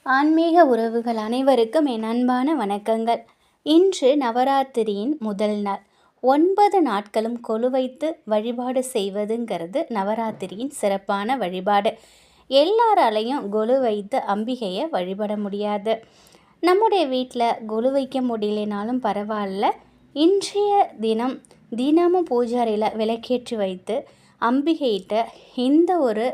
ஆன்மீக உறவுகள் அனைவருக்கும் என் அன்பான வணக்கங்கள். இன்று நவராத்திரியின் முதல் நாள். 9 நாட்களும் கொலு வைத்து வழிபாடு செய்வதுங்கிறது நவராத்திரியின் சிறப்பான வழிபாடு. எல்லாராலையும் கொலு வைத்து அம்பிகையை வழிபட முடியாது. நம்முடைய வீட்டில் கொலு வைக்க முடியலனாலும் பரவாயில்ல, இன்றைய தினமும் பூஜை அறையில் விளக்கேற்றி வைத்து அம்பிகையிட்ட இந்த ஒரு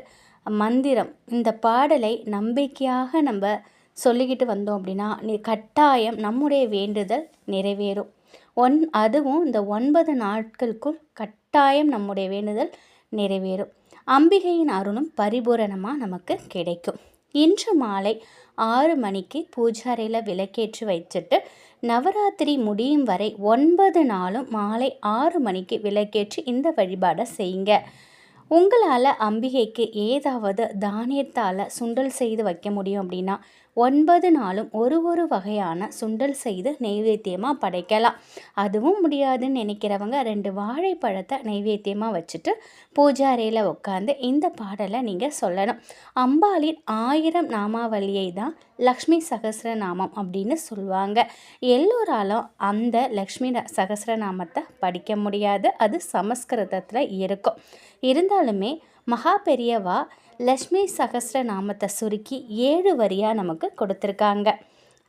மந்திரம், இந்த பாடலை நம்பிக்கையாக நம்ம சொல்லிக்கிட்டு வந்தோம் அப்படின்னா கட்டாயம் நம்முடைய வேண்டுதல் நிறைவேறும். அதுவும் இந்த 9 நாட்களுக்குள் கட்டாயம் நம்முடைய வேண்டுதல் நிறைவேறும். அம்பிகையின் அருளும் பரிபூரணமாக நமக்கு கிடைக்கும். இன்று மாலை 6 மணிக்கு பூஜாரையில் விளக்கேற்றி வச்சுட்டு நவராத்திரி முடியும் வரை 9 நாளும் மாலை 6 மணிக்கு விளக்கேற்றி இந்த வழிபாடை செய்யுங்க. உங்களால் அம்பிகைக்கு ஏதாவது தானியத்தால் சுண்டல் செய்து வைக்க முடியும் அப்படின்னா 9 நாளும் ஒரு வகையான சுண்டல் செய்து நெய்வேத்தியமாக படைக்கலாம். அதுவும் முடியாதுன்னு நினைக்கிறவங்க 2 வாழைப்பழத்தை நெய்வேத்தியமாக வச்சுட்டு பூஜை அறையில் உட்காந்து இந்த பாடலை நீங்கள் சொல்லணும். அம்பாளின் 1000 நாமாவளியை தான் லக்ஷ்மி சகஸ்ரநாமம் அப்படின்னு சொல்லுவாங்க. எல்லோராலும் அந்த லக்ஷ்மி சகஸ்ரநாமத்தை படிக்க முடியாது, அது சமஸ்கிருதத்தில் இருக்கும். இருந்தாலுமே மகா பெரியவா லக்ஷ்மி சகஸ்ரநாமத்தை சுருக்கி 7 வரியாக நமக்கு கொடுத்துருக்காங்க.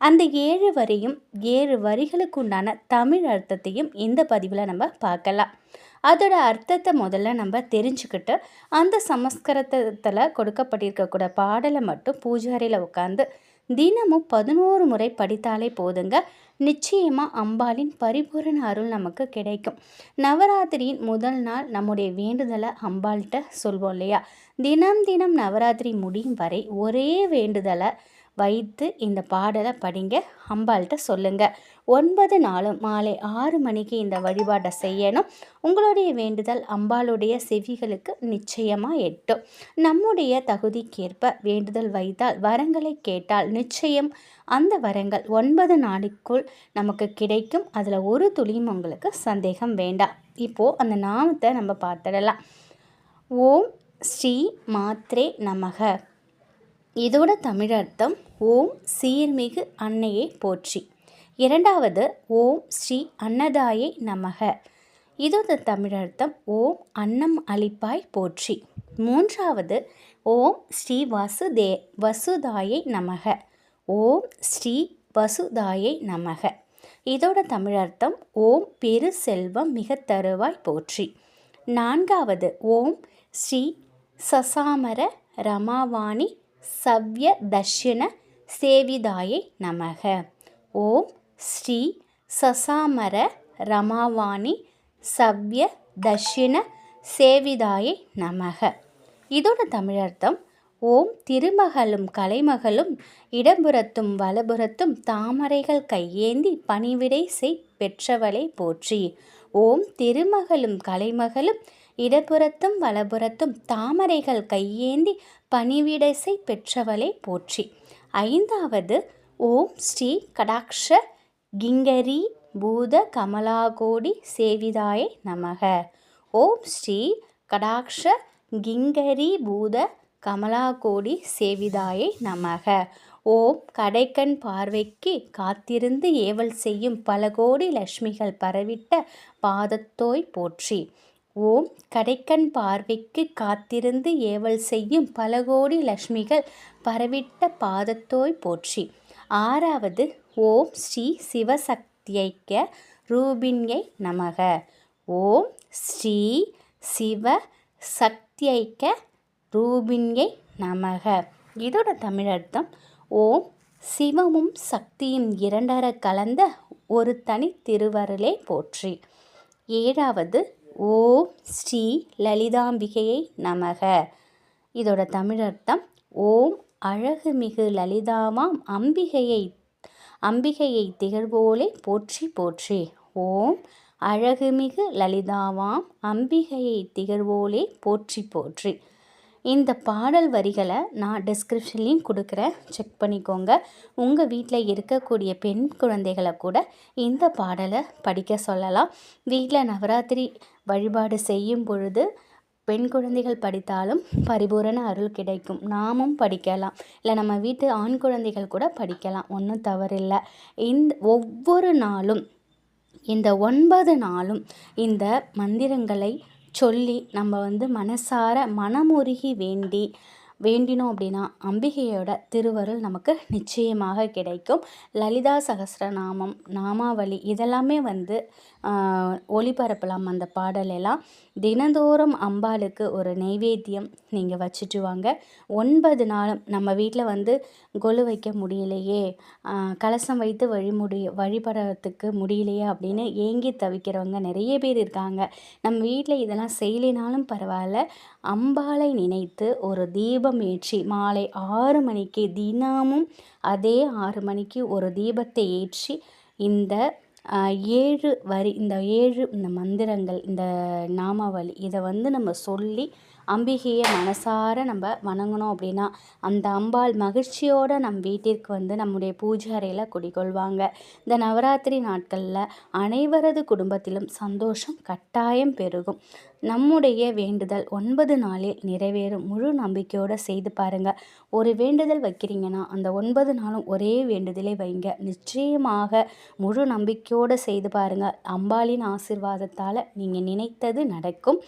அந்த 7 வரியும் 7 வரிகளுக்கு உண்டான தமிழ் அர்த்தத்தையும் இந்த பதிவில் நம்ம பார்க்கலாம். அதோட அர்த்தத்தை முதல்ல நம்ம தெரிஞ்சுக்கிட்டு அந்த சமஸ்கிருதத்தில் கொடுக்கப்பட்டிருக்கக்கூட பாடலை மட்டும் பூஜாரியில் உட்காந்து தினமும் 11 முறை படித்தாலே போதுங்க. நிச்சயமாக அம்பாளின் பரிபூரண அருள் நமக்கு கிடைக்கும். நவராத்திரியின் முதல் நாள் நம்முடைய வேண்டுதலை அம்பாள்கிட்ட சொல்வோம் இல்லையா? தினம் நவராத்திரி முடியும் வரை ஒரே வேண்டுதலை வைத்து இந்த பாடலை படிங்க, அம்பாள்கிட்ட சொல்லுங்கள். 9 நாளும் மாலை 6 மணிக்கு இந்த வழிபாட்டை செய்யணும். உங்களுடைய வேண்டுதல் அம்பாளுடைய செவிகளுக்கு நிச்சயமாக எட்டும். நம்முடைய தகுதிக்கேற்ப வேண்டுதல் வைத்தால், வரங்களை கேட்டால் நிச்சயம் அந்த வரங்கள் 9 நாளுக்குள் நமக்கு கிடைக்கும். அதில் ஒரு துளியும் உங்களுக்கு சந்தேகம் வேண்டாம். இப்போது அந்த நாமத்தை நம்ம பார்த்துடலாம். ஓம் ஸ்ரீ மாத்ரே நமக. இதோட தமிழர்த்தம் ஓம் சீர்மிகு அன்னையை போற்றி. இரண்டாவது ஓம் ஸ்ரீ அன்னதாயை நமக. இதோட தமிழர்த்தம் ஓம் அன்னம் அளிப்பாய் போற்றி. மூன்றாவது ஓம் ஸ்ரீ வசுதாயை நமக. ஓம் ஸ்ரீ வசுதாயை நமக. இதோட தமிழர்த்தம் ஓம் பெரு செல்வம் மிக தருவாய் போற்றி. நான்காவது ஓம் ஸ்ரீ சசாமர ரமாவாணி சவ்ய தர்ஷன சேவிதாயை நமக. ஓம் ஸ்ரீ சசாமர ரமாவாணி சவ்ய தர்ஷன சேவிதாயை நமக. இதோட தமிழர்த்தம் ஓம் திருமகளும் கலைமகளும் இடம்புறத்தும் வலபுறத்தும் தாமரைகள் கையேந்தி பணிவிடை செய் பெற்றவளை போற்றி. ஓம் திருமகளும் கலைமகளும் இடப்புறத்தும் வலப்புறத்தும் தாமரைகள் கையேந்தி பணிவிடைசை பெற்றவளை போற்றி. ஐந்தாவது ஓம் ஸ்ரீ கடாக்ஷ கிங்கரி பூத கமலாகோடி சேவிதாயை நமக. ஓம் ஸ்ரீ கடாக்ஷ கிங்கரி பூத கமலாகோடி சேவிதாயை நமக. ஓம் கடைக்கண் பார்வைக்கு காத்திருந்து ஏவல் செய்யும் பல கோடி லட்சுமிகள் பரவிட்ட பாதத்தோய் போற்றி. ஓம் கடைக்கண் பார்வைக்கு காத்திருந்து ஏவல் செய்யும் பல கோடி லட்சுமிகள் பரவிட்ட பாதத்தோய் போற்றி. ஆறாவது ஓம் ஸ்ரீ சிவசக்தியைக்க ரூபிண்யை நமக. ஓம் ஸ்ரீ சிவ சக்தியைக்க ரூபிண்யை நமக. இதோட தமிழர்த்தம் ஓம் சிவமும் சக்தியும் இரண்டர கலந்த ஒரு தனி திருவருளே போற்றி. ஏழாவது ஓம் ஸ்ரீ லலிதாம்பிகையை நமக. இதோட தமிழர்த்தம் ஓம் அழகுமிகு லலிதாமாம் அம்பிகையை திகழ்வோலே போற்றி போற்றி. ஓம் அழகுமிகு லலிதாவாம் அம்பிகையை திகழ்வோலே போற்றி போற்றி. இந்த பாடல் வரிகளை நான் டிஸ்கிரிப்ஷன்லேயும் கொடுக்குறேன், செக் பண்ணிக்கோங்க. உங்கள் வீட்டில் இருக்கக்கூடிய பெண் குழந்தைகளை கூட இந்த பாடலை படிக்க சொல்லலாம். வீட்டில் நவராத்திரி வழிபாடு செய்யும் பொழுது பெண் குழந்தைகள் படித்தாலும் பரிபூரண அருள் கிடைக்கும். நாமும் படிக்கலாம், இல்லை நம்ம வீட்டு ஆண் குழந்தைகள் கூட படிக்கலாம், ஒன்றும் தவறில்லை. ஒவ்வொரு நாளும் இந்த 9 நாளும் இந்த மந்திரங்களை சொல்லி நம்ம மனசார மனமுருகி வேண்டினோம் அப்படின்னா அம்பிகையோட திருவருள் நமக்கு நிச்சயமாக கிடைக்கும். லலிதா சகஸ்ரநாமம், நாமாவளி இதெல்லாமே ஒளிபரப்பலாம். அந்த பாடலெல்லாம் தினந்தோறும் அம்பாளுக்கு ஒரு நைவேத்தியம் நீங்கள் வச்சுட்டு வாங்க. 9 நாளும் நம்ம வீட்டில் கொலு வைக்க முடியலையே, கலசம் வைத்து வழிபடுறதுக்கு முடியலையே அப்படின்னு ஏங்கி தவிக்கிறவங்க நிறைய பேர் இருக்காங்க. நம்ம வீட்டில் இதெல்லாம் செய்யலினாலும் பரவாயில்ல, அம்பாளை நினைத்து ஒரு தீபம் ஏற்றி மாலை 6 மணிக்கு தினமும் அதே 6 மணிக்கு ஒரு தீபத்தை ஏற்றி இந்த 7 வரி, இந்த மந்திரங்கள், இந்த நாமாவளி இதை நம்ம சொல்லி அம்பிகையை மனசார நம்ம வணங்கினோம் அப்படின்னா அந்த அம்பாள் மகிழ்ச்சியோடு நம் வீட்டிற்கு நம்முடைய பூஜை அறையில் குடிகொள்வாங்க. இந்த நவராத்திரி நாட்களில் அனைவரது குடும்பத்திலும் சந்தோஷம் கட்டாயம் பெருகும். நம்முடைய வேண்டுதல் 9 நாளில் நிறைவேறும். முழு நம்பிக்கையோடு செய்து பாருங்கள். ஒரு வேண்டுதல் வைக்கிறீங்கன்னா அந்த 9 நாளும் ஒரே வேண்டுதலை வைங்க. நிச்சயமாக முழு நம்பிக்கையோடு செய்து பாருங்கள். அம்பாளின் ஆசீர்வாதத்தால் நீங்கள் நினைத்தது நடக்கும்.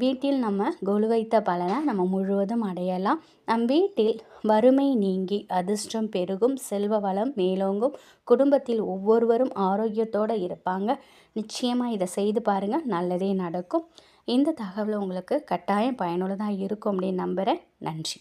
வீட்டில் நம்ம கொலு வைத்த பலனை நம்ம முழுவதும் அடையலாம். நம் வீட்டில் வறுமை நீங்கி அதிர்ஷ்டம் பெருகும், செல்வ வளம் மேலோங்கும், குடும்பத்தில் ஒவ்வொருவரும் ஆரோக்கியத்தோடு இருப்பாங்க. நிச்சயமாக இதை செய்து பாருங்கள், நல்லதே நடக்கும். இந்த தகவல் உங்களுக்கு கட்டாயம் பயனுள்ளதாக இருக்கும் அப்படின்னு நம்புகிறேன். நன்றி.